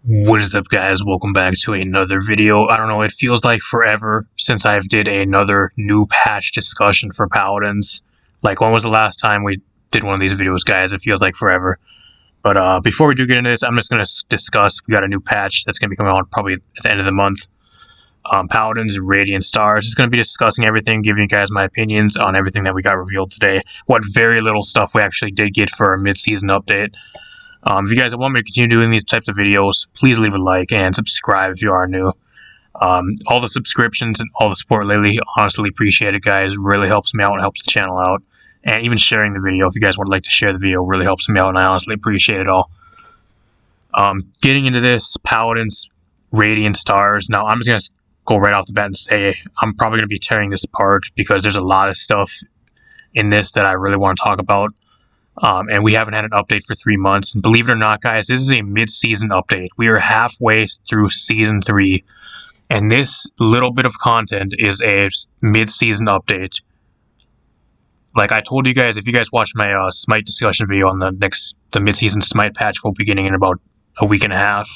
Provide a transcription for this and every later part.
What is up, guys? Welcome back to another video. I don't know, it feels like forever since I've did another new patch discussion for Paladins. Like, when was the last time we did one of these videos, guys? It feels like forever. But before we do get into this, I'm just going to discuss, we got a new patch that's going to be coming out probably at the end of the month. Paladins Radiant Stars. It's going to be discussing everything, giving you guys my opinions on everything that we got revealed today. What very little stuff we actually did get for our mid-season update. If you guys want me to continue doing these types of videos, please leave a like and subscribe if you are new. All the subscriptions and all the support lately, honestly appreciate it, guys. Really helps me out and helps the channel out. And even sharing the video, if you guys would like to share the video, really helps me out, and I honestly appreciate it all. Getting into this, Paladins Radiant Stars. Now, I'm just going to go right off the bat and say I'm probably going to be tearing this apart because there's a lot of stuff in this that I really want to talk about. And we haven't had an update for 3 months. And believe it or not, guys, this is a mid-season update. We are halfway through Season 3. And this little bit of content is a mid-season update. Like I told you guys, if you guys watched my Smite discussion video on the mid-season Smite patch will be beginning in about a week and a half.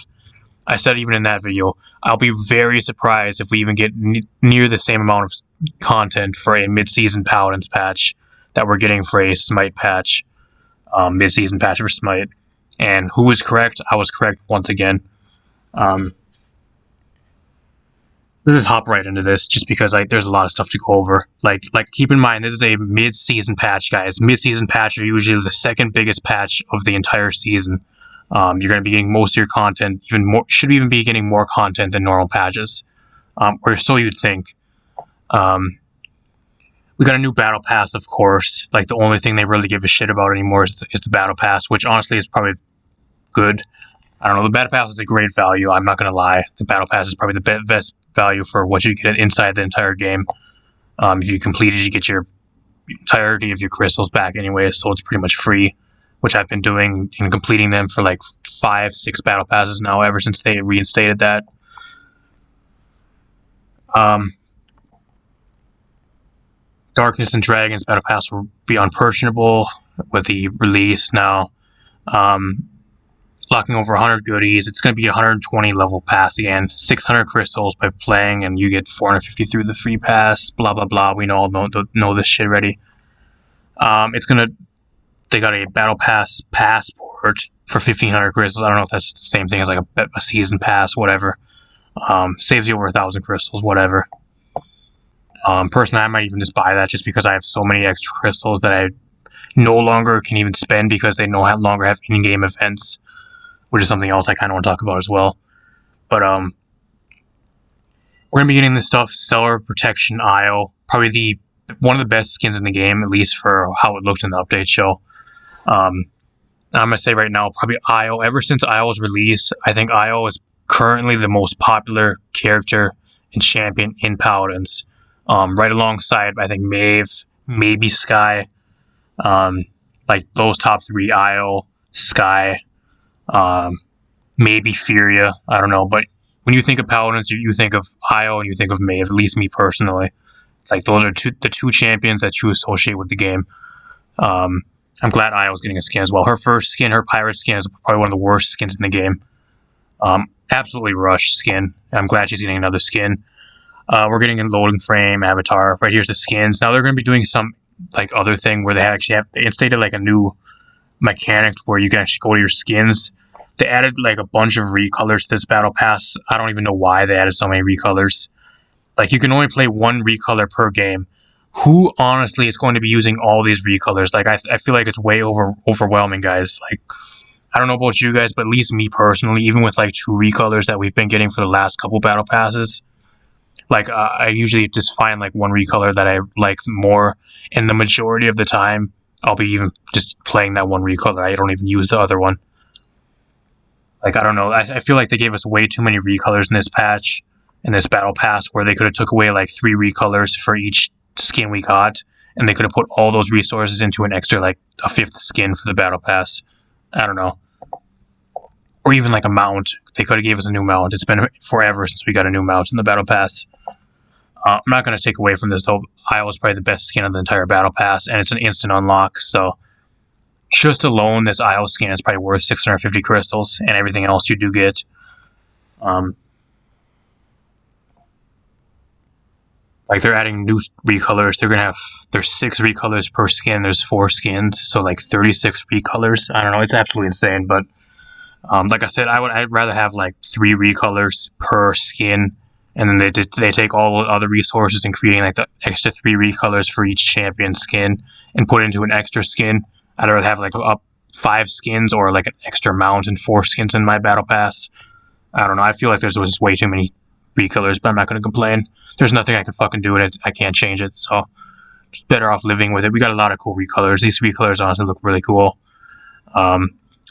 I said even in that video, I'll be very surprised if we even get near the same amount of content for a mid-season Paladins patch that we're getting for a Smite patch. Mid-season patch for Smite. And who was correct? I was correct once again. Let's just hop right into this, just because there's a lot of stuff to go over. Like keep in mind, this is a mid-season patch, guys. Mid-season patch are usually the second biggest patch of the entire season. You're going to be getting most of your content, should even be getting more content than normal patches, or so you'd think. We got a new battle pass, of course. Like, the only thing they really give a shit about anymore is the battle pass, which honestly is probably good. I don't know, the battle pass is a great value, I'm not going to lie. The battle pass is probably the best value for what you get inside the entire game. If you complete it, you get your entirety of your crystals back anyway, so it's pretty much free, which I've been doing and completing them for like 5-6 battle passes now, ever since they reinstated that. Darkness and Dragons Battle Pass will be unpurchasable with the release now. Locking over 100 goodies. It's going to be a 120 level pass again. 600 crystals by playing, and you get 450 through the free pass. Blah, blah, blah. We all know this shit already. They got a Battle Pass passport for 1,500 crystals. I don't know if that's the same thing as like a season pass, whatever. Saves you over 1,000 crystals, whatever. Personally, I might even just buy that just because I have so many extra crystals that I no longer can even spend because they no longer have in-game events, which is something else I kind of want to talk about as well. But we're going to be getting this stuff, Stellar Protection Isle, probably one of the best skins in the game, at least for how it looked in the update show. I'm going to say right now, probably Isle. Ever since Isle's release, I think Isle is currently the most popular character and champion in Paladins. Right alongside, I think, Maeve, maybe Skye. Like, those top three, Isle, Skye, maybe Furia, I don't know. But when you think of Paladins, you think of Isle and you think of Maeve, at least me personally. Like, those are the two champions that you associate with the game. I'm glad Isle's getting a skin as well. Her first skin, her pirate skin, is probably one of the worst skins in the game. Absolutely rushed skin. I'm glad she's getting another skin. We're getting a loading frame, avatar. Right here's the skins. Now they're going to be doing some like other thing where they instated like a new mechanic where you can actually go to your skins. They added like a bunch of recolors to this battle pass. I don't even know why they added so many recolors. Like, you can only play one recolor per game. Who honestly is going to be using all these recolors? Like, I feel like it's way overwhelming, guys. Like, I don't know about you guys, but at least me personally, even with like 2 recolors that we've been getting for the last couple battle passes. Like, I usually just find, like, one recolor that I like more, and the majority of the time, I'll be even just playing that one recolor. I don't even use the other one. Like, I don't know. I feel like they gave us way too many recolors in this patch, in this battle pass, where they could have took away, like, 3 recolors for each skin we got, and they could have put all those resources into an extra, like, a 5th skin for the battle pass. I don't know. Or even, like, a mount. They could have gave us a new mount. It's been forever since we got a new mount in the battle pass. I'm not going to take away from this, though. Isle is probably the best skin of the entire battle pass, and it's an instant unlock, so just alone, this Isle skin is probably worth 650 crystals, and everything else you do get. Um, like they're adding new recolors. They're gonna have there's 6 recolors per skin. There's 4 skins, so like 36 recolors. I don't know. It's absolutely insane. But like I said, I'd rather have like 3 recolors per skin, and then they take all the other resources and creating like the extra 3 recolors for each champion skin and put it into an extra skin. I'd rather have like up 5 skins or like an extra mount and 4 skins in my battle pass. I don't know. I feel like there's just way too many recolors, but I'm not going to complain. There's nothing I can fucking do in it. I can't change it, so just better off living with it. We got a lot of cool recolors. These recolors honestly look really cool.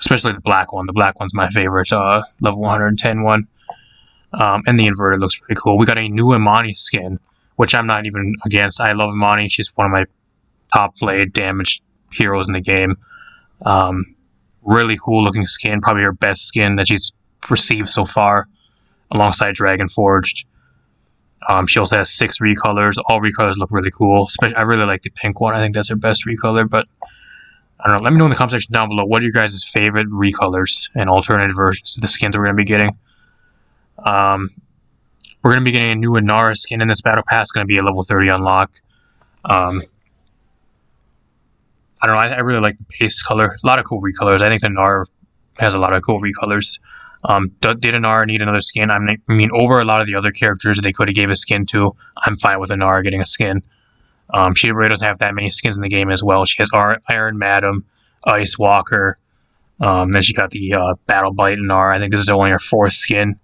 Especially the black one. The black one's my favorite, level 110 one. And the inverted looks pretty cool. We got a new Imani skin, which I'm not even against. I love Imani. She's one of my top played damaged heroes in the game. Really cool looking skin. Probably her best skin that she's received so far, alongside Dragon Forged. She also has 6 recolors. All recolors look really cool. Especially, I really like the pink one. I think that's her best recolor, but I don't know. Let me know in the comment section down below what are your guys' favorite recolors and alternative versions to the skins that we're going to be getting. We're going to be getting a new Inara skin in this battle pass. It's going to be a level 30 unlock. I don't know. I really like the base color. A lot of cool recolors. I think the Inara has a lot of cool recolors. Did Inara need another skin? I mean, over a lot of the other characters they could have gave a skin to, I'm fine with Inara getting a skin. She really doesn't have that many skins in the game as well. She has Iron Madam, Ice Walker, then she got the Battle Bite Inara. I think this is only her 4th skin,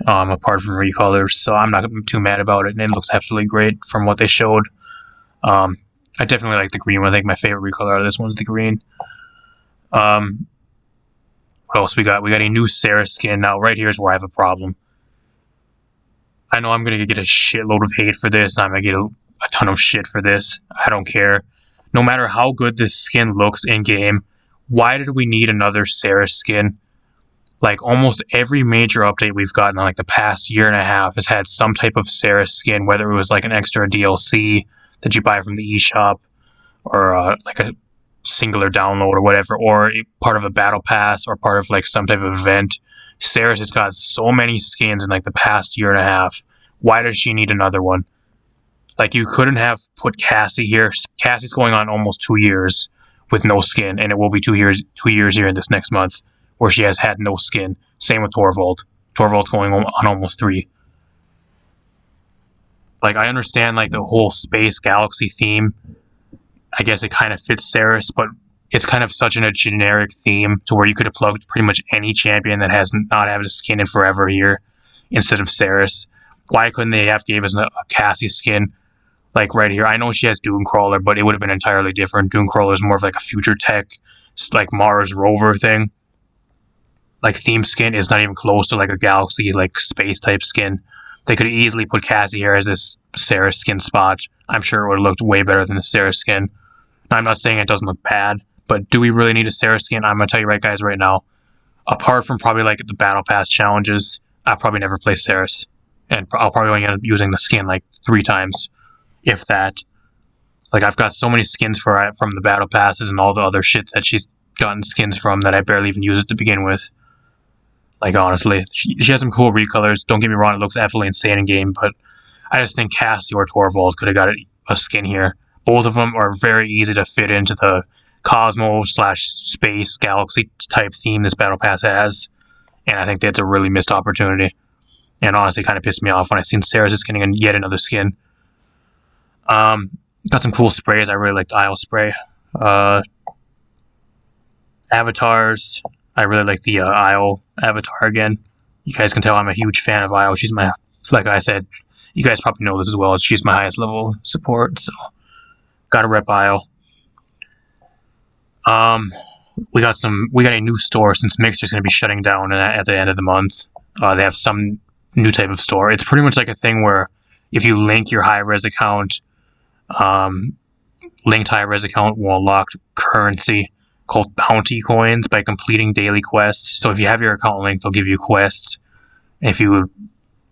apart from recolors, so I'm not too mad about it, and it looks absolutely great from what they showed. I definitely like the green one. I think my favorite recolor out of this one is the green. What else we got? We got a new Sarah skin. Now, right here is where I have a problem. I know I'm going to get a shitload of hate for this, and I'm going to get a ton of shit for this. I don't care. No matter how good this skin looks in-game, why did we need another Sarah skin? Like, almost every major update we've gotten in, like, the past year and a half has had some type of Sarah skin, whether it was, like, an extra DLC that you buy from the eShop, or, like, a singular download or whatever, or part of a battle pass, or part of, like, some type of event. Sarah's has got so many skins in, like, the past year and a half. Why does she need another one? Like, you couldn't have put Cassie here. Cassie's going on almost 2 years with no skin, and it will be 2 years here in this next month, where she has had no skin. Same with Torvald. Torvald's going on almost 3. Like, I understand, like, the whole space galaxy theme. I guess it kind of fits Ceres, but it's kind of such a generic theme to where you could have plugged pretty much any champion that has not had a skin in forever here instead of Ceres. Why couldn't they have gave us a Cassie skin, like right here? I know she has Doomcrawler, but it would have been entirely different. Doomcrawler is more of like a future tech, like Mars rover thing. Like, theme skin is not even close to like a galaxy, like space type skin. They could easily put Cassie here as this Ceres skin spot. I'm sure it would have looked way better than the Ceres skin. Now, I'm not saying it doesn't look bad, but do we really need a Ceres skin? I'm going to tell you right, guys, right now. Apart from probably like the Battle Pass challenges, I'll probably never play Ceres. And I'll probably only end up using the skin like 3 times, if that. Like, I've got so many skins from the Battle Passes and all the other shit that she's gotten skins from that I barely even use it to begin with. Like, honestly, she has some cool recolors. Don't get me wrong, it looks absolutely insane in game, but I just think Cassie or Torvald could have got a skin here. Both of them are very easy to fit into the Cosmo/space galaxy type theme this Battle Pass has, and I think that's a really missed opportunity. And honestly, kind of pissed me off when I seen Sarah's just getting yet another skin. Got some cool sprays. I really like the Isle spray. Avatars. I really like the Isle avatar again. You guys can tell I'm a huge fan of Isle. She's my, like I said, you guys probably know this as well. She's my highest level support, so gotta rep Isle. We got a new store since Mixer's gonna be shutting down at the end of the month. They have some new type of store. It's pretty much like a thing where if you link your high-res account, linked high-res account will unlock currency called bounty coins by completing daily quests. So if you have your account linked, they'll give you quests. And if you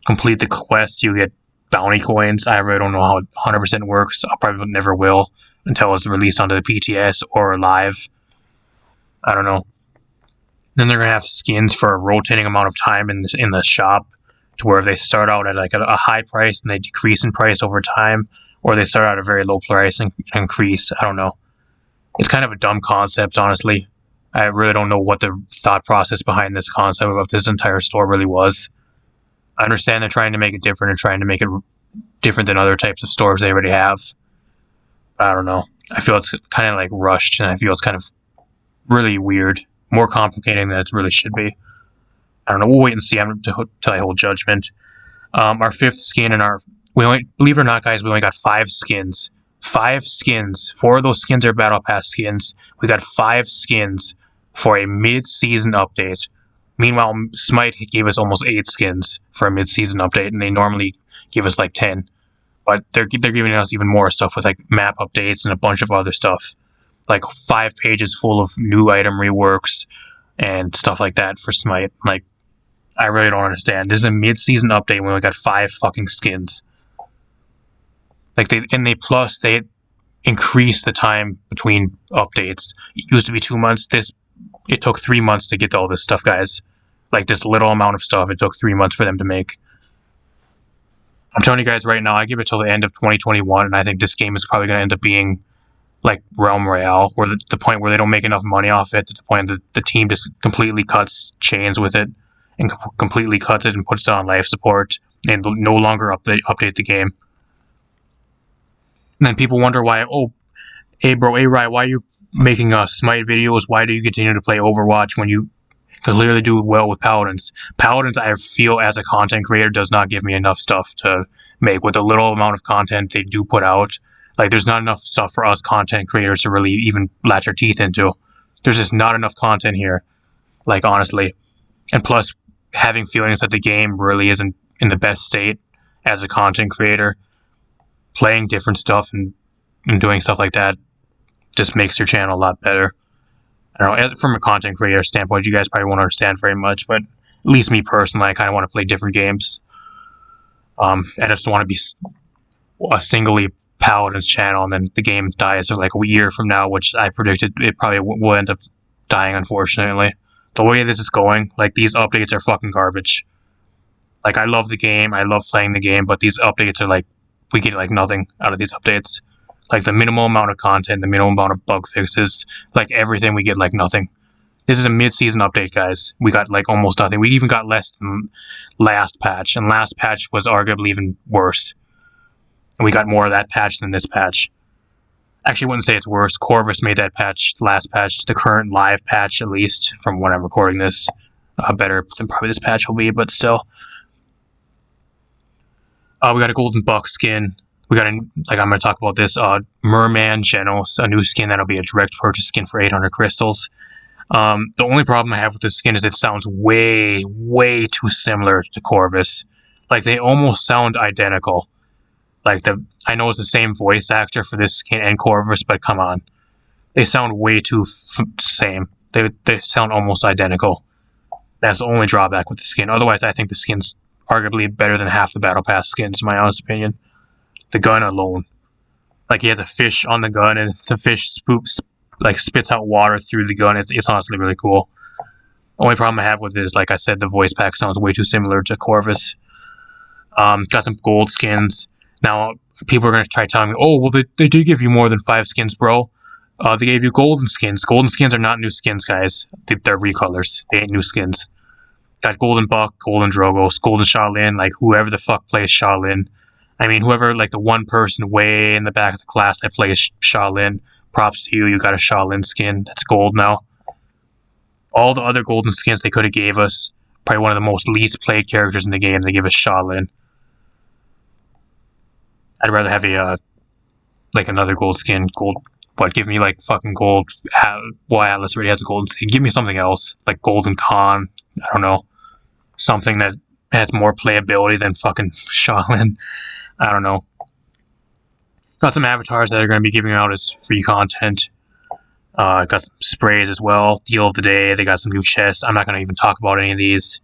complete the quest, you get bounty coins. I really don't know how it 100% works. I probably never will until it's released onto the PTS or live. I don't know. Then they're gonna have skins for a rotating amount of time in the shop, to where they start out at like a high price and they decrease in price over time, or they start out at a very low price and increase. I don't know. It's kind of a dumb concept, honestly. I really don't know what the thought process behind this concept of this entire store really was. I understand they're trying to make it different and trying to make it different than other types of stores they already have. I don't know. I feel it's kind of like rushed, and I feel it's kind of really weird. More complicated than it really should be. I don't know. We'll wait and see. I'm till I hold judgment. Our fifth skin and believe it or not, guys, we only got 5 skins. 5 skins. 4 of those skins are Battle Pass skins. We got 5 skins for a mid-season update. Meanwhile, Smite gave us almost 8 skins for a mid-season update, and they normally give us like 10. But they're giving us even more stuff with like map updates and a bunch of other stuff. Like 5 pages full of new item reworks and stuff like that for Smite. Like, I really don't understand. This is a mid-season update. We only got 5 fucking skins. Like they increase the time between updates. It used to be 2 months. It took 3 months to get all this stuff, guys. Like this little amount of stuff, it took 3 months for them to make. I'm telling you guys right now, I give it till the end of 2021, and I think this game is probably going to end up being like Realm Royale, or the point where they don't make enough money off it, to the point that the team just completely cuts chains with it, and completely cuts it and puts it on life support, and no longer update the game. And then people wonder why, oh, hey bro, hey Rye, why are you making Smite videos? Why do you continue to play Overwatch when you clearly do well with Paladins? Paladins, I feel, as a content creator, does not give me enough stuff to make. With the little amount of content they do put out, like, there's not enough stuff for us content creators to really even latch our teeth into. There's just not enough content here, like, honestly. And plus, having feelings that the game really isn't in the best state as a content creator, playing different stuff and doing stuff like that just makes your channel a lot better. I don't know, from a content creator standpoint, you guys probably won't understand very much, but at least me personally, I kind of want to play different games. I just want to be a singly Paladins channel, and then the game dies like a year from now, which I predicted it probably will end up dying, unfortunately. The way this is going, like, these updates are fucking garbage. Like, I love the game, I love playing the game, but these updates are like, we get like nothing out of these updates. Like, the minimal amount of content, the minimal amount of bug fixes, like everything, we get like nothing. This is a mid-season update, guys. We got like almost nothing. We even got less than last patch, and last patch was arguably even worse. And we got more of that patch than this patch. Actually, I wouldn't say it's worse. Corvus made that patch, last patch, the current live patch, at least, from when I'm recording this, better than probably this patch will be, but still. We got a Golden Buck skin. We got I'm going to talk about this, Merman Genos, a new skin that'll be a direct purchase skin for 800 crystals. The only problem I have with this skin is it sounds way, way too similar to Corvus. Like, they almost sound identical. Like, I know it's the same voice actor for this skin and Corvus, but come on. They sound way too same. They sound almost identical. That's the only drawback with the skin. Otherwise, I think the skin's arguably better than half the Battle Pass skins, in my honest opinion. The gun alone. Like, he has a fish on the gun, and the fish spits out water through the gun. It's honestly really cool. The only problem I have with it is, like I said, the voice pack sounds way too similar to Corvus. Got some gold skins. Now, people are going to try telling me, oh, well, they did give you more than 5 skins, bro. They gave you golden skins. Golden skins are not new skins, guys. They're recolors. They ain't new skins. Got Golden Buck, Golden Drogos, Golden Shaolin, like, whoever the fuck plays Shaolin. I mean, whoever, like, the one person way in the back of the class that plays Shaolin, props to you, you got a Shaolin skin. That's gold now. All the other golden skins they could have gave us, probably one of the most least played characters in the game, they give us Shaolin. I'd rather have another gold skin. Give me, like, fucking gold. Well, Atlas already has a golden skin. Give me something else. Like Golden Khan. I don't know. Something that has more playability than fucking Shaolin. I don't know. Got some avatars that are going to be giving out as free content. Got some sprays as well. Deal of the day. They got some new chests. I'm not going to even talk about any of these.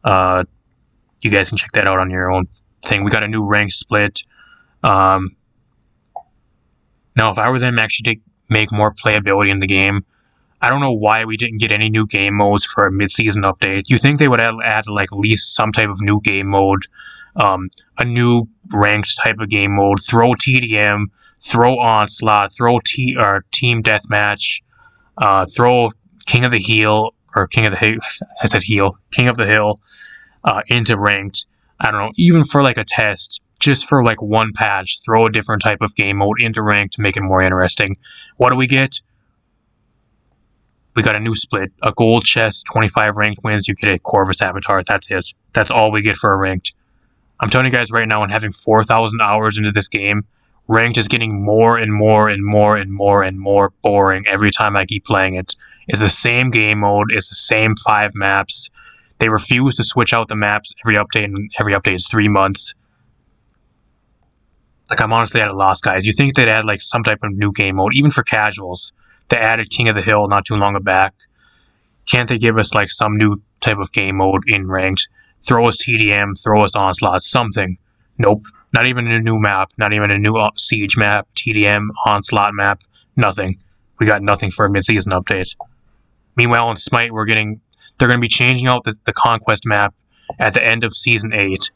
You guys can check that out on your own thing. We got a new rank split. Now, if I were them actually to make more playability in the game, I don't know why we didn't get any new game modes for a mid-season update. You think they would add like at least some type of new game mode, a new ranked type of game mode, throw TDM, throw Onslaught, throw Team Deathmatch, throw King of the Hill, or King of the Hill, I said Heel, King of the Hill, into ranked. I don't know, even for like a test, just for like one patch, throw a different type of game mode into ranked to make it more interesting. What do we get? We got a new split, a gold chest, 25 ranked wins, you get a Corvus avatar, that's it. That's all we get for a ranked. I'm telling you guys right now, and having 4,000 hours into this game, ranked is getting more and more and more and more and more boring every time I keep playing it. It's the same game mode, it's the same 5 maps. They refuse to switch out the maps every update, and every update is 3 months. Like, I'm honestly at a loss, guys. You think they'd add like some type of new game mode, even for casuals. They added King of the Hill not too long back. Can't they give us like some new type of game mode in ranked? Throw us TDM, throw us Onslaught, something. Nope. Not even a new map, not even a new Siege map, TDM, Onslaught map, nothing. We got nothing for a mid-season update. Meanwhile, in Smite, they're going to be changing out the Conquest map at the end of Season 8,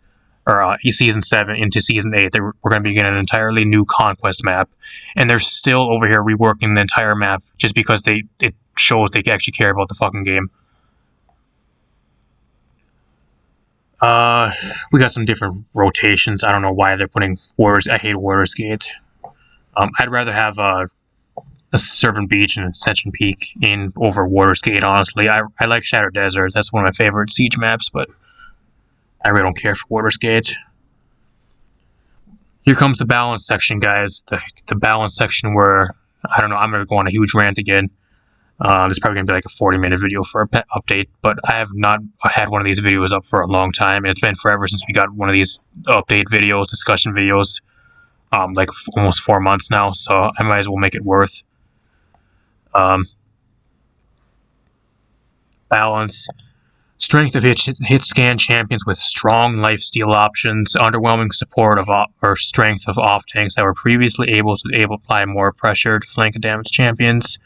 or Season 7 into Season 8. We're going to be getting an entirely new Conquest map, and they're still over here reworking the entire map just because it shows they actually care about the fucking game. We got some different rotations. I don't know why they're putting Warriors. I hate Warriors Gate. I'd rather have a Serpent Beach and Ascension Peak in over Warriors Gate, honestly. I like Shadow Desert. That's one of my favorite siege maps, but I really don't care for Warriors Gate. Here comes the balance section, guys. The balance section where, I don't know, I'm going to go on a huge rant again. This is probably going to be like a 40-minute video for a pet update, but I have not had one of these videos up for a long time. It's been forever since we got one of these update videos, discussion videos, like almost 4 months now, so I might as well make it worth. Balance. Strength of hit scan champions with strong lifesteal options, underwhelming support of or strength of off tanks that were previously able to apply more pressure to flank and damage champions.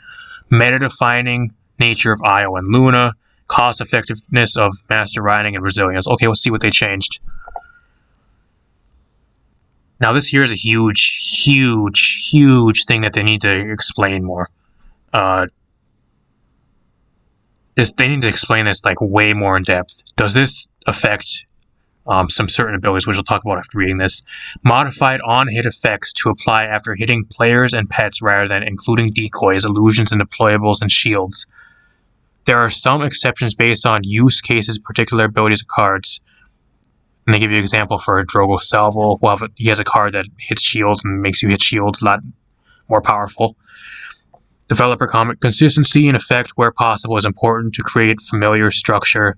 Meta-defining nature of Io and Luna, cost-effectiveness of Master Riding, and resilience. Okay, let's see what they changed. Now, this here is a huge, huge, huge thing that they need to explain more. They need to explain this like way more in depth. Does this affect some certain abilities, which we'll talk about after reading this? Modified on-hit effects to apply after hitting players and pets rather than including decoys, illusions, and deployables and shields. There are some exceptions based on use cases, particular abilities of cards. And they give you an example for Drogo Salvo. Well, he has a card that hits shields and makes you hit shields a lot more powerful. Developer comment: consistency in effect where possible is important to create familiar structure.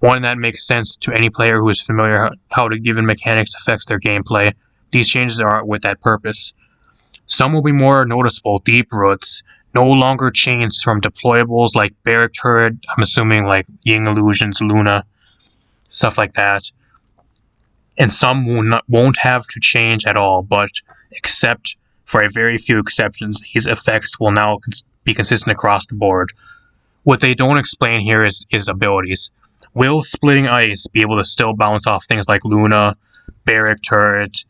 One that makes sense to any player who is familiar how the given mechanics affects their gameplay. These changes are with that purpose. Some will be more noticeable. Deep roots. No longer chains from deployables like Barrack Turret, I'm assuming like Ying Illusions, Luna, stuff like that. And some won't have to change at all, but except for a very few exceptions, these effects will now be consistent across the board. What they don't explain here is abilities. Will Splitting Ice be able to still bounce off things like Luna, Barrack Turret,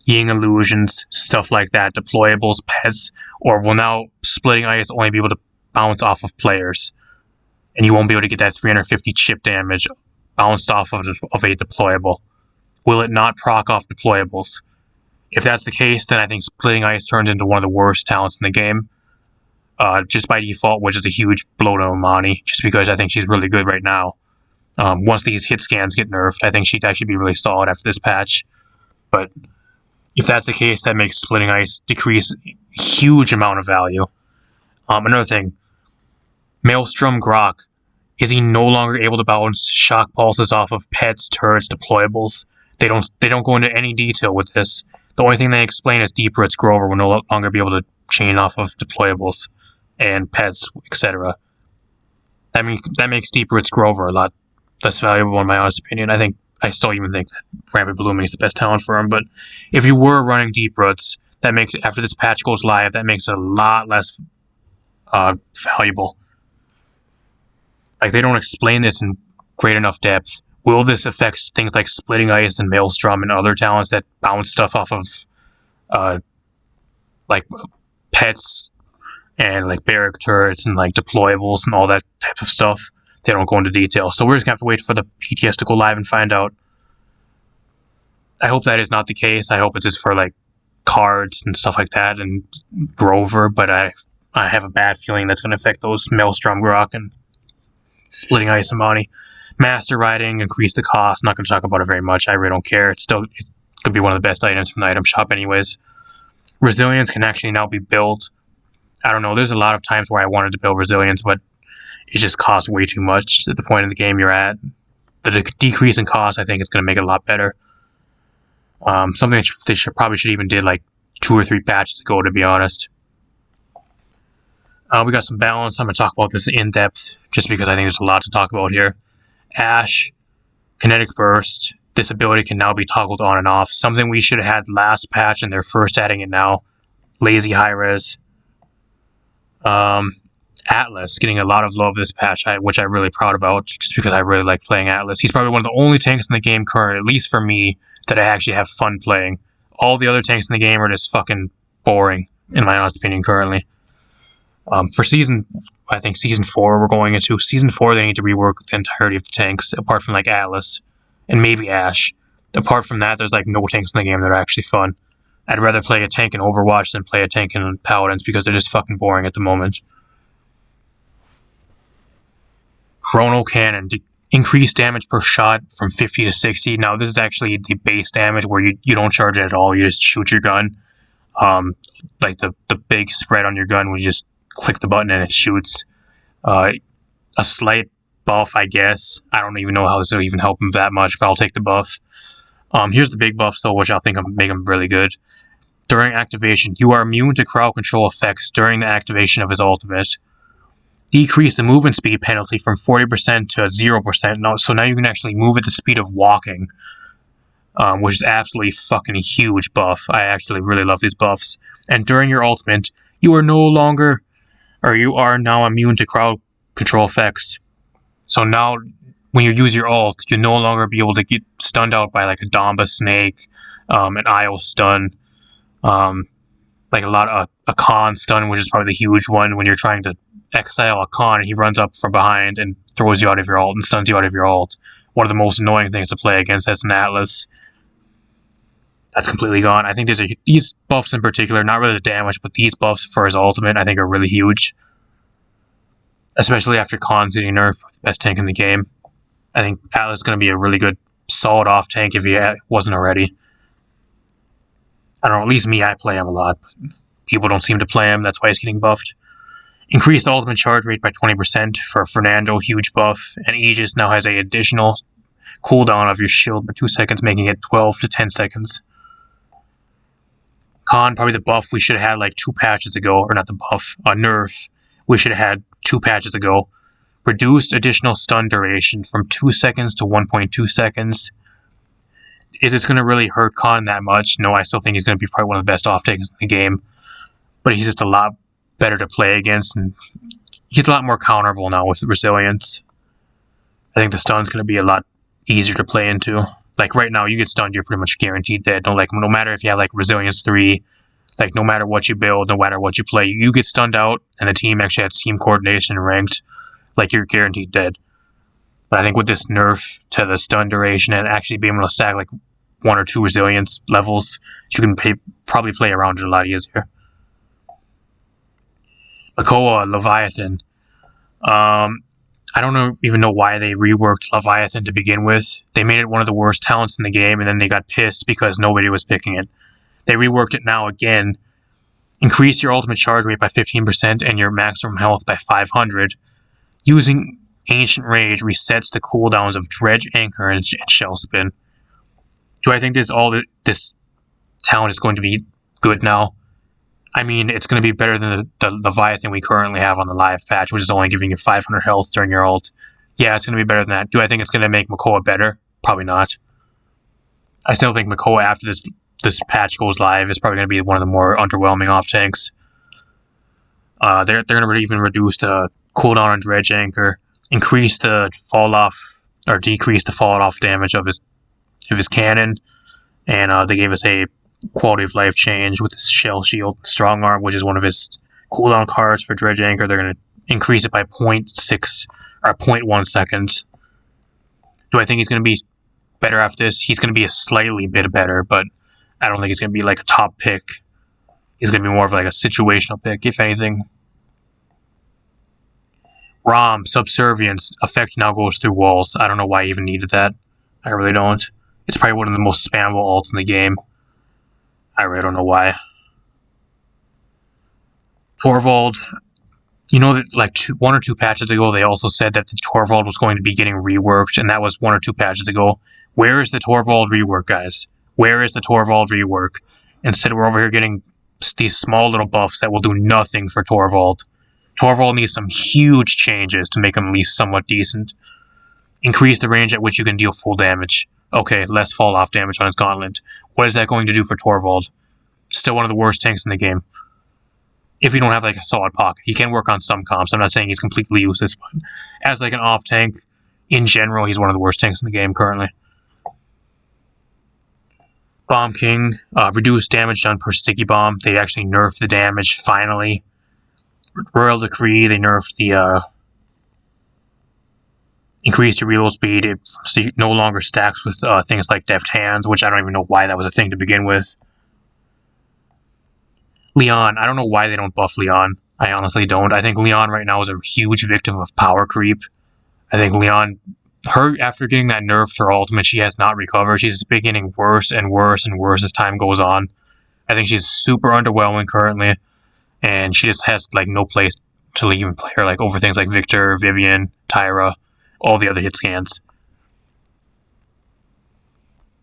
Ying Illusions, stuff like that, deployables, pets, or will now Splitting Ice only be able to bounce off of players? And you won't be able to get that 350 chip damage bounced off of a deployable. Will it not proc off deployables? If that's the case, then I think Splitting Ice turns into one of the worst talents in the game. Just by default, which is a huge blow to Amani, just because I think she's really good right now. Once these hit scans get nerfed, I think she'd actually be really solid after this patch. But if that's the case, that makes Splitting Ice decrease a huge amount of value. Another thing, Maelstrom Grok. Is he no longer able to bounce shock pulses off of pets, turrets, deployables? They don't go into any detail with this. The only thing they explain is Deep Roots Grover will no longer be able to chain off of deployables and pets, etc. That makes Deep Roots Grover a lot less valuable in my honest opinion. I still even think that Rampant Blooming is the best talent for him, but if you were running Deep Roots, that makes, after this patch goes live, that makes it a lot less valuable. Like, they don't explain this in great enough depth. Will this affect things like Splitting Ice and Maelstrom and other talents that bounce stuff off of, like, pets and, like, barrack turrets and, like, deployables and all that type of stuff? They don't go into detail. So we're just going to have to wait for the PTS to go live and find out. I hope that is not the case. I hope it's just for, like, cards and stuff like that and Grover, but I have a bad feeling that's going to affect those Maelstrom Grok and Splitting Ice and Bounty. Master Riding, increase the cost. Not going to talk about it very much. I really don't care. It's going to be one of the best items from the item shop anyways. Resilience can actually now be built. I don't know. There's a lot of times where I wanted to build Resilience, but it just costs way too much at the point in the game you're at. The decrease in cost, I think, is going to make it a lot better. Something that they probably should even did like 2 or 3 patches ago, to be honest. We got some balance. I'm going to talk about this in depth, just because I think there's a lot to talk about here. Ash, Kinetic Burst. This ability can now be toggled on and off. Something we should have had last patch, and they're first adding it now. Lazy High Res. Atlas getting a lot of love this patch, which I'm really proud about, just because I really like playing Atlas. He's probably one of the only tanks in the game currently, at least for me, that I actually have fun playing. All the other tanks in the game are just fucking boring, in my honest opinion, currently. For I think Season 4 we're going into. Season 4, they need to rework the entirety of the tanks, apart from, like, Atlas, and maybe Ash. Apart from that, there's, like, no tanks in the game that are actually fun. I'd rather play a tank in Overwatch than play a tank in Paladins, because they're just fucking boring at the moment. Kronole Cannon, increase damage per shot from 50 to 60. Now, this is actually the base damage where you don't charge it at all. You just shoot your gun. Like the big spread on your gun when you just click the button and it shoots. A slight buff, I guess. I don't even know how this will even help him that much, but I'll take the buff. Here's the big buffs, though, which I think will make him really good. During activation, you are immune to crowd control effects during the activation of his ultimate. Decrease the movement speed penalty from 40% to 0%. So now you can actually move at the speed of walking, which is absolutely fucking huge buff. I actually really love these buffs. And during your ultimate, you are now immune to crowd control effects. So now, when you use your ult, you'll no longer be able to get stunned out by like a Domba Snake, an Io stun, like a Khan stun, which is probably the huge one when you're trying to exile a Khan and he runs up from behind and throws you out of your ult and stuns you out of your ult. One of the most annoying things to play against as an Atlas. That's completely gone. I think these buffs in particular, not really the damage, but these buffs for his ultimate, I think are really huge. Especially after Khan's getting nerfed, the best tank in the game. I think Atlas is going to be a really good, solid off tank if he wasn't already. I don't know, at least me, I play him a lot, but people don't seem to play him, that's why he's getting buffed. Increased ultimate charge rate by 20% for Fernando, huge buff, and Aegis now has an additional cooldown of your shield by 2 seconds, making it 12 to 10 seconds. Khan, probably the buff we should have had like 2 patches ago, or not the buff, a nerf we should have had 2 patches ago. Reduced additional stun duration from 2 seconds to 1.2 seconds. Is this going to really hurt Khan that much? No, I still think he's going to be probably one of the best off takers in the game. But he's just a lot better to play against, and he's a lot more counterable now with Resilience. I think the stun's going to be a lot easier to play into. Like right now, you get stunned, you're pretty much guaranteed dead. No matter if you have like Resilience 3, like no matter what you build, no matter what you play, you get stunned out, and the team actually has team coordination ranked, like you're guaranteed dead. But I think with this nerf to the stun duration and actually being able to stack like 1 or 2 Resilience levels, you can probably play around it a lot easier. Makoa, Leviathan. I don't even know why they reworked Leviathan to begin with. They made it one of the worst talents in the game, and then they got pissed because nobody was picking it. They reworked it now again. Increase your ultimate charge rate by 15% and your maximum health by 500. Using Ancient Rage resets the cooldowns of Dredge, Anchor, and Shell Spin. Do I think this talent is going to be good now? I mean, it's going to be better than the Leviathan we currently have on the live patch, which is only giving you 500 health during your ult. Yeah, it's going to be better than that. Do I think it's going to make Makoa better? Probably not. I still think Makoa, after this patch goes live, is probably going to be one of the more underwhelming off tanks. They're going to even reduce the cooldown on Dredge Anchor, increase the fall off or decrease the fall off damage of his cannon, and they gave us a quality of life change with his Shell Shield, Strong Arm, which is one of his cooldown cards for Dredge Anchor. They're going to increase it by 0.6 or 0.1 seconds. Do I think he's going to be better after this? He's going to be a slightly bit better, but I don't think he's going to be like a top pick. He's going to be more of like a situational pick, if anything. Rom, Subservience, effect now goes through walls. I don't know why I even needed that. I really don't. It's probably one of the most spammable ults in the game. I really don't know why. Torvald, you know that like 1 or 2 patches ago, they also said that the Torvald was going to be getting reworked, and that was 1 or 2 patches ago. Where is the Torvald rework, guys? Where is the Torvald rework? Instead, we're over here getting these small little buffs that will do nothing for Torvald. Torvald needs some huge changes to make him at least somewhat decent. Increase the range at which you can deal full damage. Okay, less fall-off damage on his gauntlet. What is that going to do for Torvald? Still one of the worst tanks in the game. If you don't have like a solid pocket. He can work on some comps. I'm not saying he's completely useless, but as like an off tank, in general, he's one of the worst tanks in the game currently. Bomb King, reduced damage done per sticky bomb. They actually nerfed the damage, finally. Royal Decree, they nerfed the, increased your reload speed. It no longer stacks with things like Deft Hands, which I don't even know why that was a thing to begin with. Leon, I don't know why they don't buff Leon. I honestly don't. I think Leon right now is a huge victim of power creep. I think Leon, after getting that nerf to her ultimate, she has not recovered. She's been getting worse and worse and worse as time goes on. I think she's super underwhelming currently, and she just has like no place to even play her, like over things like Victor, Vivian, Tyra, all the other hit scans.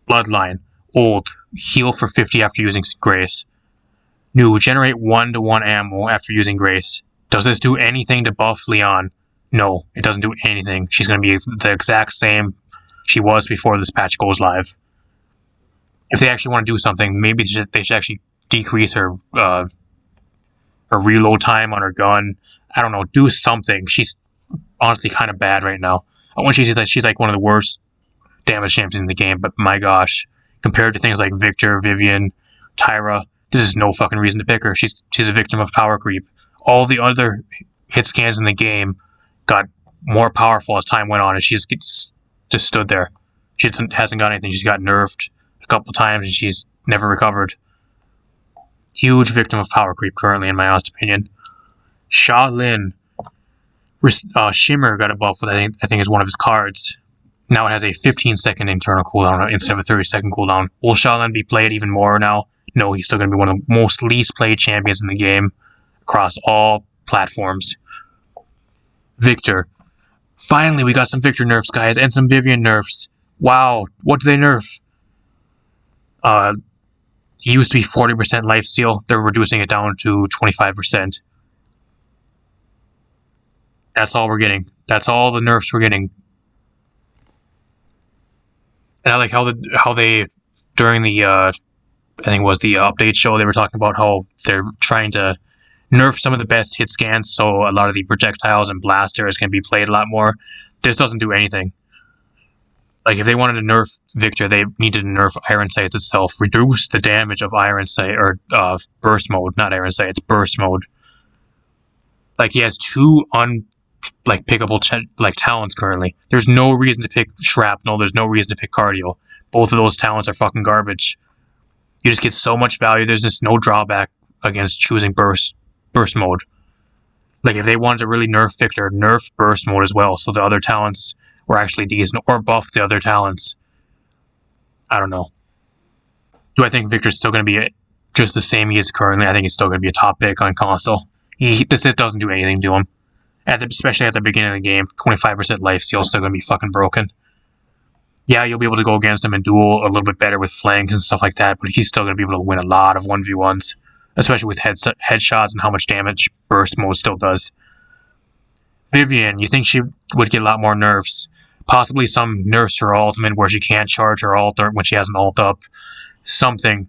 Bloodline, old, heal for 50 after using Grace. New, generate 1-to-1 ammo after using Grace. Does this do anything to buff Leon? No, it doesn't do anything. She's going to be the exact same she was before this patch goes live. If they actually want to do something, maybe they should actually decrease her reload time on her gun. I don't know, do something. She's honestly kind of bad right now. I want you to see that she's like one of the worst damage champions in the game, but my gosh, compared to things like Victor, Vivian, Tyra, this is no fucking reason to pick her. She's a victim of power creep. All the other hit scans in the game got more powerful as time went on, and she's just stood there. She hasn't got anything. She's got nerfed a couple times, and she's never recovered. Huge victim of power creep currently, in my honest opinion. Sha Lin. Shimmer got a buff with, I think is one of his cards. Now it has a 15-second internal cooldown instead of a 30-second cooldown. Will Sha Lin be played even more now? No, he's still going to be one of the most least played champions in the game across all platforms. Victor. Finally, we got some Victor nerfs, guys, and some Vivian nerfs. Wow, what do they nerf? It used to be 40% lifesteal. They're reducing it down to 25%. That's all we're getting. That's all the nerfs we're getting. And I like how they during the I think it was the update show, they were talking about how they're trying to nerf some of the best hit scans, so a lot of the projectiles and blasters can be played a lot more. This doesn't do anything. Like, if they wanted to nerf Victor, they needed to nerf Iron Sight itself. Reduce the damage of Iron Sight, or Burst Mode. Not Iron Sight, it's Burst Mode. Like, he has 2 pickable talents currently. There's no reason to pick Shrapnel, there's no reason to pick Cardio. Both of those talents are fucking garbage. You just get so much value, there's just no drawback against choosing Burst Mode. Like, if they wanted to really nerf Victor, nerf Burst Mode as well, so the other talents were actually decent, or buff the other talents. I don't know. Do I think Victor's still going to be just the same he is currently? I think he's still going to be a top pick on console. This doesn't do anything to him. Especially at the beginning of the game, 25% lifesteal is still going to be fucking broken. Yeah, you'll be able to go against him and duel a little bit better with flanks and stuff like that, but he's still going to be able to win a lot of 1v1s, especially with headshots and how much damage Burst Mode still does. Vivian, you think she would get a lot more nerfs. Possibly some nerfs to her ultimate where she can't charge her ult when she has an ult up. Something.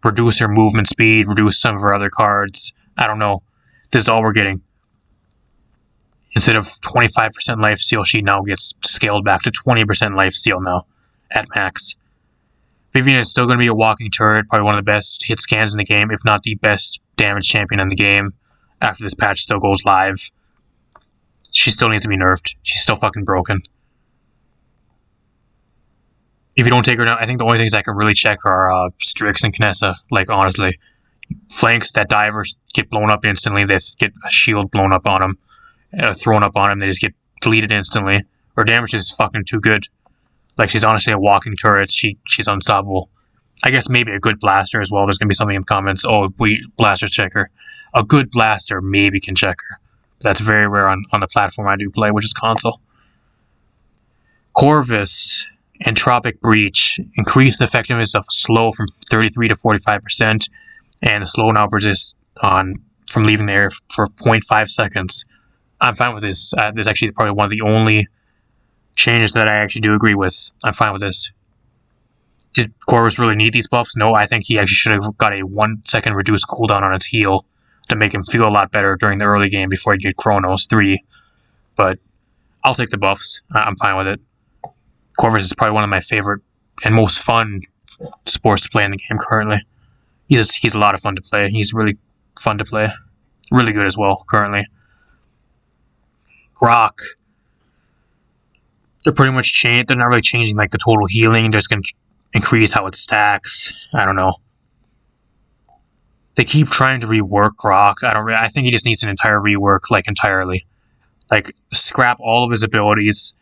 Reduce her movement speed, reduce some of her other cards. I don't know. This is all we're getting. Instead of 25% lifesteal, she now gets scaled back to 20% lifesteal now at max. Vivian is still going to be a walking turret, probably one of the best hit scans in the game, if not the best damage champion in the game after this patch still goes live. She still needs to be nerfed. She's still fucking broken. If you don't take her down, I think the only things I can really check are Strix and Knessa. Like, honestly. Flanks that divers get blown up instantly. They get a shield blown up on them. Thrown up on them. They just get deleted instantly. Her damage is fucking too good. Like, she's honestly a walking turret. She's unstoppable. I guess maybe a good blaster as well. There's going to be something in the comments. Oh, blaster checker. A good blaster maybe can check her. But that's very rare on the platform I do play, which is console. Corvus and Tropic Breach increase the effectiveness of slow from 33 to 45%. And the slow now persists from leaving the air for 0.5 seconds. I'm fine with this. This is actually probably one of the only changes that I actually do agree with. I'm fine with this. Did Corvus really need these buffs? No, I think he actually should have got a 1 second reduced cooldown on his heal to make him feel a lot better during the early game before he get Kronole 3. But I'll take the buffs. I'm fine with it. Corvus is probably one of my favorite and most fun supports to play in the game currently. He's a lot of fun to play. He's really fun to play. Really good as well, currently. Grok. They're pretty much changed. They're not really changing like the total healing. They're just going to increase how it stacks. I don't know. They keep trying to rework Grok. I think he just needs an entire rework, like entirely. Like, scrap all of his abilities.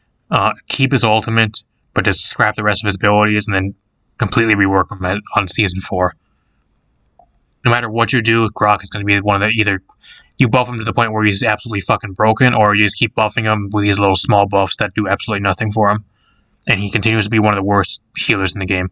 Keep his ultimate, but just scrap the rest of his abilities and then completely rework him on Season 4. No matter what you do, Grok is going to be one of the either you buff him to the point where he's absolutely fucking broken, or you just keep buffing him with these little small buffs that do absolutely nothing for him. And he continues to be one of the worst healers in the game.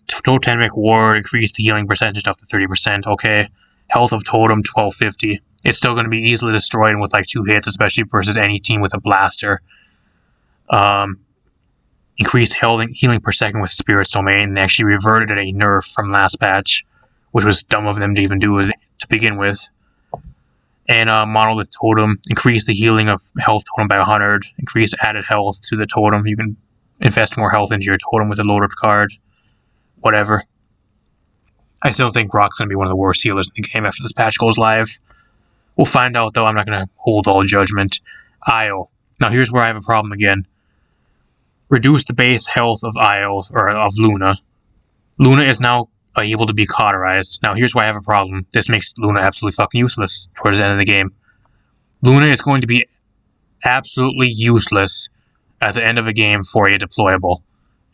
Totemic Ward, increase the healing percentage up to 30%. Okay. Health of Totem, 1250. It's still going to be easily destroyed with like 2 hits, especially versus any team with a blaster. Increased healing per second with Spirit's Domain. They actually reverted a nerf from last patch, which was dumb of them to even do it to begin with. And Monolith Totem. Increase the healing of health totem by 100. Increase added health to the totem. You can invest more health into your totem with a loaded card. Whatever. I still think Grok's going to be one of the worst healers in the game after this patch goes live. We'll find out, though. I'm not going to hold all judgment. Io. Now, here's where I have a problem again. Reduce the base health of Io, or of Luna. Luna is now able to be cauterized. Now, here's why I have a problem. This makes Luna absolutely fucking useless towards the end of the game. Luna is going to be absolutely useless at the end of a game for a deployable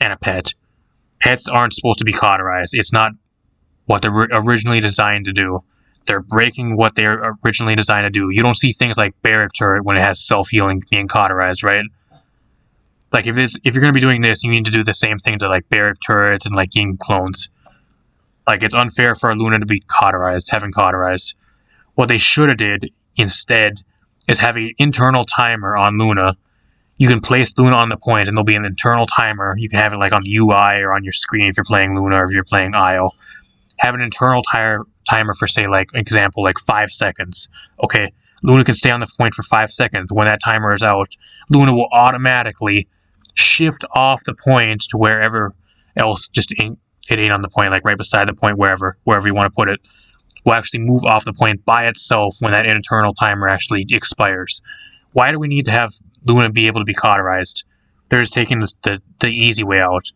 and a pet. Pets aren't supposed to be cauterized. It's not what they're originally designed to do. They're breaking what they're originally designed to do. You don't see things like Barrack Turret when it has self-healing being cauterized, right? Like, if you're going to be doing this, you need to do the same thing to, like, Barrack Turrets and, like, Ying clones. Like, it's unfair for Luna to be cauterized, having cauterized. What they should have did, instead, is have an internal timer on Luna. You can place Luna on the point, and there'll be an internal timer. You can have it, like, on the UI or on your screen if you're playing Luna or if you're playing Io. Have an internal timer for, say, like, example, like 5 seconds. Okay, Luna can stay on the point for 5 seconds. When that timer is out, Luna will automatically shift off the point to wherever else, just it ain't on the point, like right beside the point, wherever you want to put it. Will actually move off the point by itself when that internal timer actually expires. Why do we need to have Luna be able to be cauterized? They're just taking the easy way out.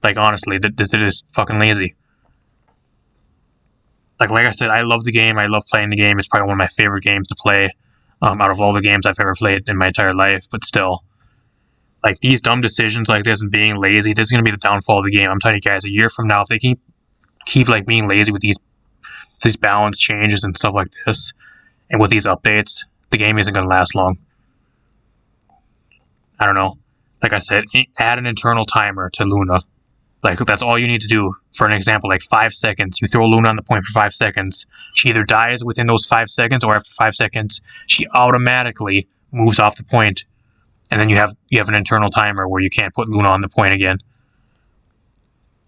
Like, honestly, they're just fucking lazy. Like I said, I love the game. I love playing the game. It's probably one of my favorite games to play out of all the games I've ever played in my entire life. But still, like, these dumb decisions like this and being lazy, this is going to be the downfall of the game. I'm telling you guys, a year from now, if they keep like being lazy with these balance changes and stuff like this, and with these updates, the game isn't going to last long. I don't know. Like I said, add an internal timer to Luna. Like, that's all you need to do. For an example, like 5 seconds. You throw Luna on the point for 5 seconds. She either dies within those 5 seconds, or after 5 seconds, she automatically moves off the point. And then you have an internal timer where you can't put Luna on the point again.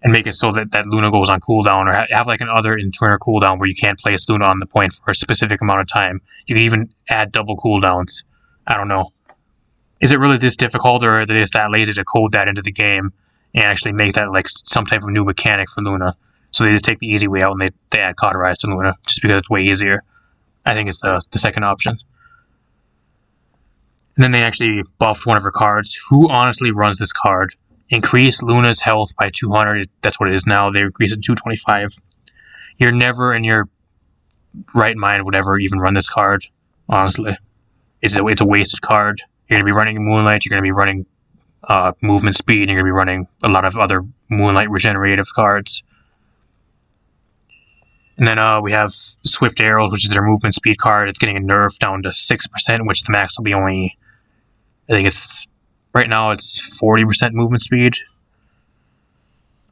and make it so that Luna goes on cooldown, or have like another internal cooldown where you can't place Luna on the point for a specific amount of time. You can even add double cooldowns. I don't know. Is it really this difficult, or are they just that lazy to code that into the game and actually make that like some type of new mechanic for Luna? So they just take the easy way out and they add Cauterize to Luna just because it's way easier. I think it's the second option. And then they actually buffed one of her cards. Who honestly runs this card? Increase Luna's health by 200. That's what it is now. They increase it to 225. You're never in your right mind would ever even run this card, honestly. It's a wasted card. You're going to be running Moonlight. You're going to be running movement speed. And you're going to be running a lot of other Moonlight regenerative cards. And then we have Swift Arrows, which is their movement speed card. It's getting a nerf down to 6%, which the max will be only, I think it's, right now it's 40% movement speed.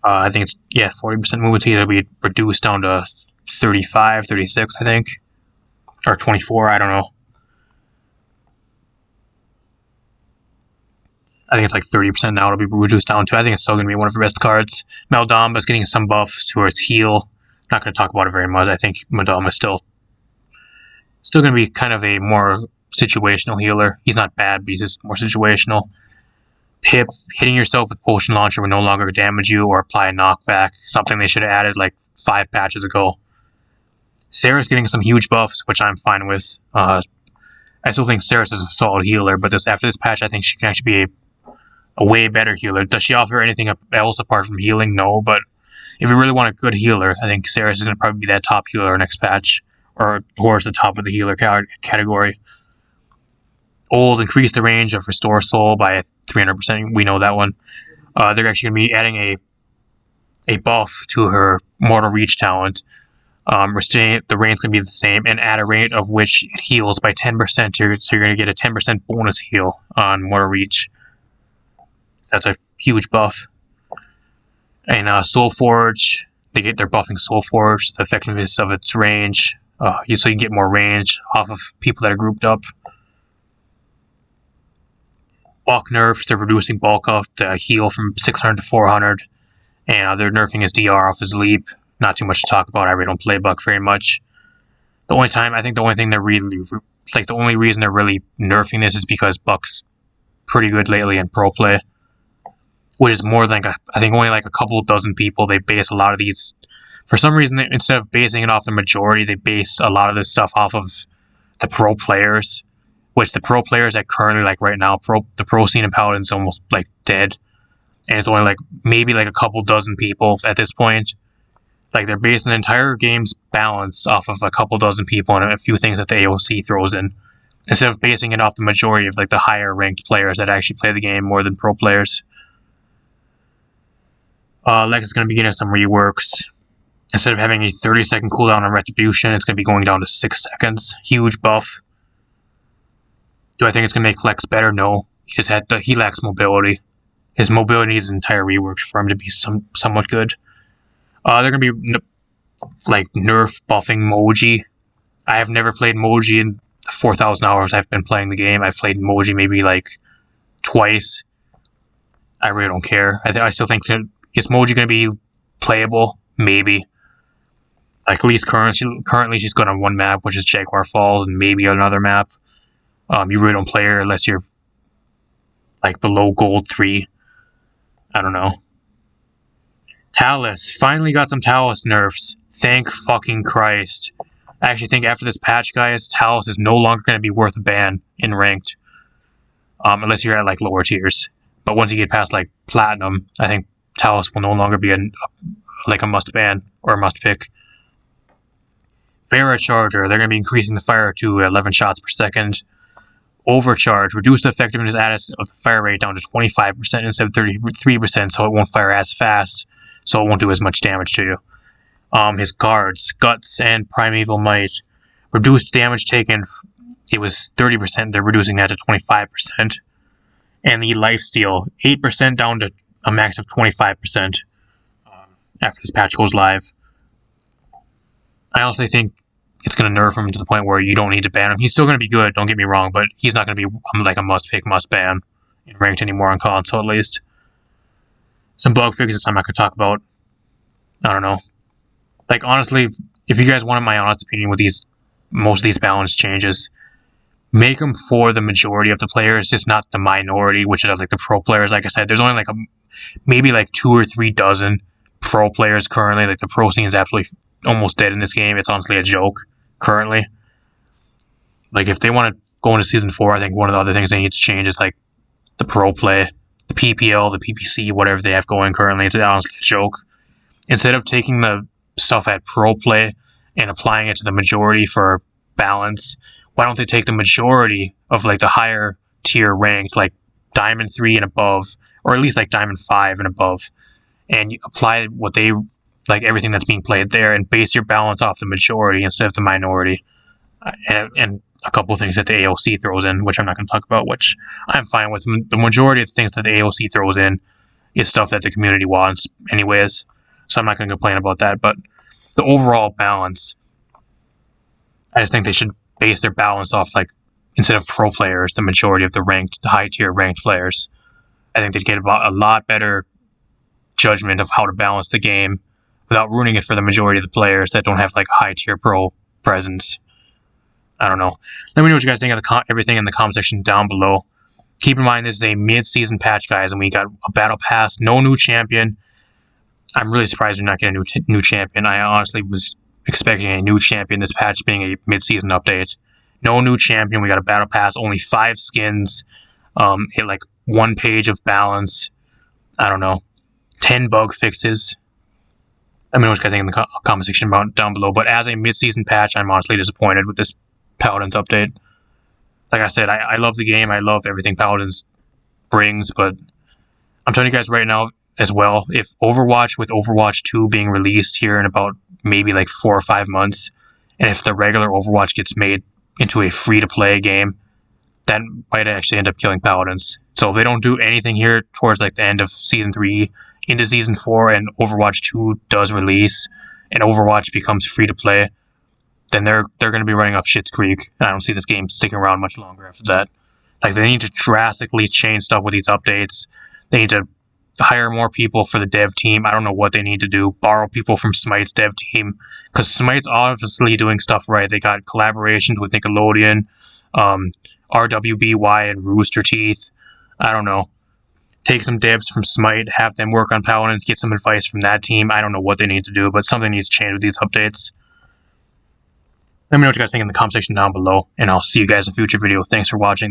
I think it's, 40% movement speed. It'll be reduced down to 35, 36, I think. Or 24, I don't know. I think it's like 30% now. It'll be reduced down to, I think it's still going to be one of the best cards. Maldamba's getting some buffs to its heal. Not going to talk about it very much. I think Madame is still going to be kind of a more situational healer. He's not bad, but he's just more situational. Pip, hitting yourself with Potion Launcher will no longer damage you or apply a knockback. Something they should have added like 5 patches ago. Sarah's getting some huge buffs, which I'm fine with. I still think Sarah's is a solid healer, but after this patch, I think she can actually be a way better healer. Does she offer anything else apart from healing? No, but if you really want a good healer, I think Sarah is going to probably be that top healer next patch, or towards the top of the healer category. Old increased the range of Restore Soul by 300%. We know that one. They're actually going to be adding a buff to her Mortal Reach talent. The range going to be the same, and at a rate of which it heals by 10%, so you're going to get a 10% bonus heal on Mortal Reach. That's a huge buff. And Soulforge, they're buffing Soulforge, the effectiveness of its range, so you can get more range off of people that are grouped up. Bulk nerfs, they're reducing bulk up to heal from 600 to 400, and they're nerfing his DR off his leap. Not too much to talk about. I really don't play Buck very much. The only reason they're really nerfing this is because Buck's pretty good lately in pro play, which is more than I think only like a couple dozen people. They base a lot of these, for some reason, instead of basing it off the majority, they base a lot of this stuff off of the pro players, which the pro players that currently, like right now, the pro scene in Paladins is almost like dead, and it's only like maybe like a couple dozen people at this point. Like they're basing the entire game's balance off of a couple dozen people and a few things that the AOC throws in, instead of basing it off the majority of like the higher ranked players that actually play the game more than pro players. Lex is going to be getting some reworks. Instead of having a 30-second cooldown on Retribution, it's going to be going down to 6 seconds. Huge buff. Do I think it's going to make Lex better? No. He lacks mobility. His mobility needs an entire rework for him to be somewhat good. They're going to be like nerf buffing Moji. I have never played Moji in 4,000 hours I've been playing the game. I've played Moji maybe like twice. I really don't care. I still think is Moji going to be playable? Maybe. Like at least currently she's good on one map, which is Jaguar Falls, and maybe another map. You really don't play her unless you're like below gold 3. I don't know. Talus. Finally got some Talus nerfs. Thank fucking Christ. I actually think after this patch, guys, Talus is no longer going to be worth a ban in ranked. Unless you're at like lower tiers. But once you get past like Platinum, I think Talus will no longer be a must ban or a must pick. Vera Charger. They're going to be increasing the fire to 11 shots per second. Overcharge. Reduce the effectiveness of the fire rate down to 25% instead of 33%, so it won't fire as fast. So it won't do as much damage to you. His guards, Guts and Primeval Might. Reduced damage taken, it was 30%, they're reducing that to 25%. And the lifesteal, 8% down to a max of 25% after this patch goes live. I honestly think it's going to nerf him to the point where you don't need to ban him. He's still going to be good, don't get me wrong, but he's not going to be like a must-pick, must-ban in ranked anymore on console at least. Some bug fixes I'm not going to talk about. I don't know. Like, honestly, if you guys wanted my honest opinion with most of these balance changes, make them for the majority of the players, just not the minority, which is like the pro players. Like I said, there's only like maybe like 2 or 3 dozen pro players currently. Like, the pro scene is absolutely almost dead in this game. It's honestly a joke currently. Like, if they want to go into Season 4, I think one of the other things they need to change is like the pro play, the PPL, the PPC, whatever they have going currently. It's honestly a joke. Instead of taking the stuff at pro play and applying it to the majority for balance, why don't they take the majority of like the higher tier ranked, like Diamond 3 and above, or at least like Diamond 5 and above, and you apply what they like, everything that's being played there, and base your balance off the majority instead of the minority. And a couple of things that the AOC throws in, which I'm not going to talk about, which I'm fine with. The majority of the things that the AOC throws in is stuff that the community wants anyways, so I'm not going to complain about that. But the overall balance, I just think they should base their balance off, like, instead of pro players, the majority of the high tier ranked players. I think they'd get a lot better judgment of how to balance the game without ruining it for the majority of the players that don't have like high tier pro presence. I don't know. Let me know what you guys think of everything in the comment section down below. Keep in mind, this is a mid-season patch, guys, and we got a battle pass, no new champion. I'm really surprised we're not getting a new champion. I honestly was expecting a new champion, this patch being a mid-season update. No new champion. We got a battle pass, only 5 skins, hit like 1 page of balance. I don't know. 10 bug fixes. Let me know what you guys think in the comment section down below. But as a mid-season patch, I'm honestly disappointed with this Paladins update. Like I said, I love the game. I love everything Paladins brings, but I'm telling you guys right now as well, if Overwatch, with Overwatch 2 being released here in about maybe like 4 or 5 months, and if the regular Overwatch gets made into a free-to-play game, that might actually end up killing Paladins. So if they don't do anything here towards like the end of Season 3 into Season 4 and Overwatch 2 does release and Overwatch becomes free-to-play, then they're going to be running up Shit's Creek, and I don't see this game sticking around much longer after that. Like, they need to drastically change stuff with these updates. They need to hire more people for the dev team. I don't know what they need to do. Borrow people from Smite's dev team, because Smite's obviously doing stuff right. They got collaborations with Nickelodeon, RWBY, and Rooster Teeth. I don't know. Take some devs from Smite, have them work on Paladins, get some advice from that team. I don't know what they need to do, but something needs to change with these updates. Let me know what you guys think in the comment section down below, and I'll see you guys in a future video. Thanks for watching.